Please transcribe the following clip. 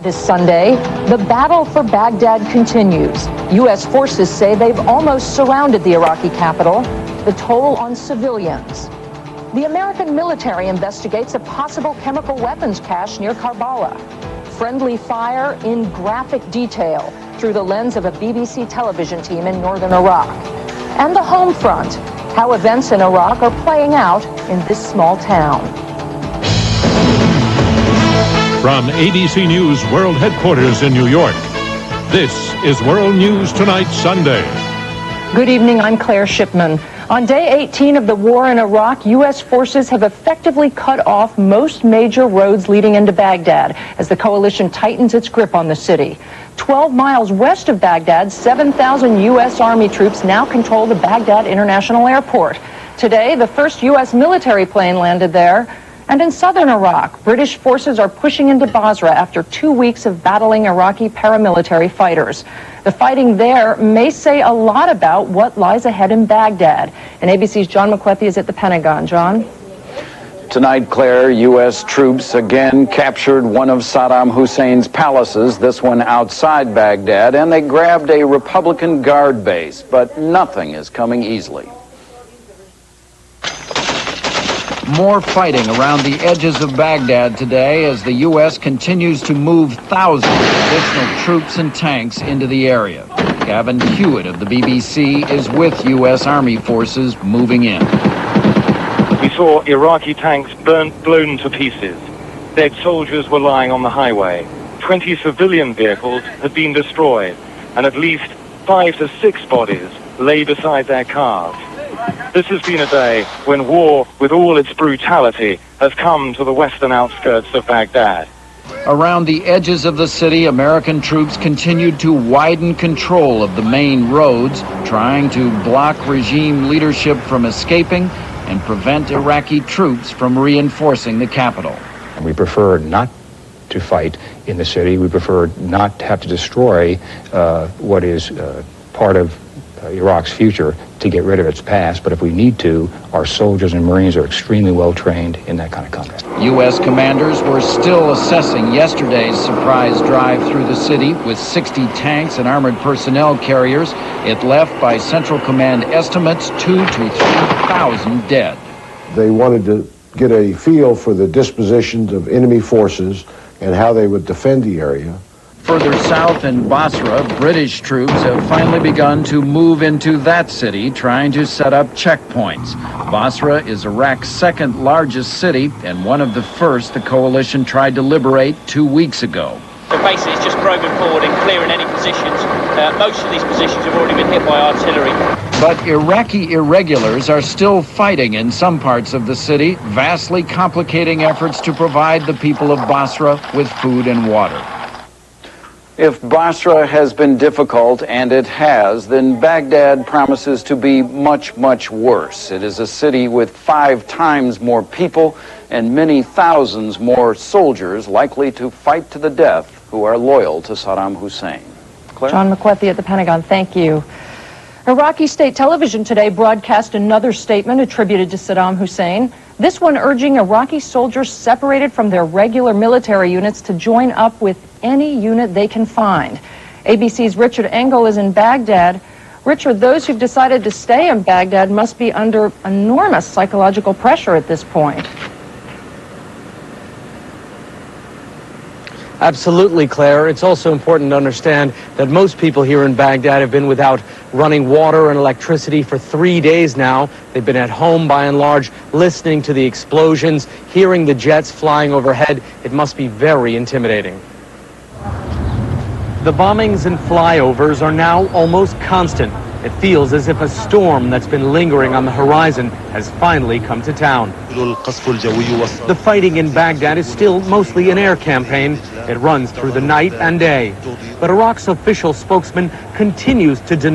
This Sunday, the battle for Baghdad continues. U.S. forces say they've almost surrounded the Iraqi capital. The toll on civilians. The American military investigates a possible chemical weapons cache near Karbala. Friendly fire in graphic detail through the lens of a BBC television team in northern Iraq. And the home front, how events in Iraq are playing out in this small town. From ABC News World Headquarters in New York, this is World News Tonight Sunday. Good evening, I'm Claire Shipman. On day 18 of the war in Iraq, U.S. forces have effectively cut off most major roads leading into Baghdad as the coalition tightens its grip on the city. 12 miles west of Baghdad, 7,000 U.S. Army troops now control the Baghdad International Airport. Today, the first U.S. military plane landed there. And in southern Iraq, British forces are pushing into Basra after 2 weeks of battling Iraqi paramilitary fighters. The fighting there may say a lot about what lies ahead in Baghdad. And ABC's John McWethy is at the Pentagon. John? Tonight, Claire, U.S. troops again captured one of Saddam Hussein's palaces, this one outside Baghdad, and they grabbed a Republican Guard base. But nothing is coming easily. More fighting around the edges of Baghdad today as the U.S. continues to move thousands of additional troops and tanks into the area. Gavin Hewitt of the BBC is with U.S. Army forces moving in. We saw Iraqi tanks blown to pieces. Dead soldiers were lying on the highway. 20 civilian vehicles had been destroyed, and at least 5 to 6 bodies lay beside their cars. This has been a day when war, with all its brutality, has come to the western outskirts of Baghdad. Around the edges of the city, American troops continued to widen control of the main roads, trying to block regime leadership from escaping and prevent Iraqi troops from reinforcing the capital. We prefer not to fight in the city. We prefer not to have to destroy what is part of Iraq's future to get rid of its past, but if we need to, our soldiers and Marines are extremely well trained in that kind of combat. U.S. commanders were still assessing yesterday's surprise drive through the city with 60 tanks and armored personnel carriers. It left, by Central Command estimates, 2,000 to 3,000 dead. They wanted to get a feel for the dispositions of enemy forces and how they would defend the area. Further south in Basra, British troops have finally begun to move into that city, trying to set up checkpoints. Basra is Iraq's second largest city and one of the first the coalition tried to liberate 2 weeks ago. So basically it's just probing forward and clearing any positions. Most of these positions have already been hit by artillery. But Iraqi irregulars are still fighting in some parts of the city, vastly complicating efforts to provide the people of Basra with food and water. If Basra has been difficult, and it has, then Baghdad promises to be much, much worse. It is a city with 5 times more people and many thousands more soldiers likely to fight to the death who are loyal to Saddam Hussein. Claire? John McWethy at the Pentagon, thank you. Iraqi state television today broadcast another statement attributed to Saddam Hussein, this one urging Iraqi soldiers separated from their regular military units to join up with any unit they can find. ABC's Richard Engel is in Baghdad. Richard, those who've decided to stay in Baghdad must be under enormous psychological pressure at this point. Absolutely, Claire. It's also important to understand that most people here in Baghdad have been without running water and electricity for 3 days now. They've been at home, by and large, listening to the explosions, hearing the jets flying overhead. It must be very intimidating. The bombings and flyovers are now almost constant. It feels as if a storm that's been lingering on the horizon has finally come to town. The fighting in Baghdad is still mostly an air campaign. It runs through the night and day. But Iraq's official spokesman continues to deny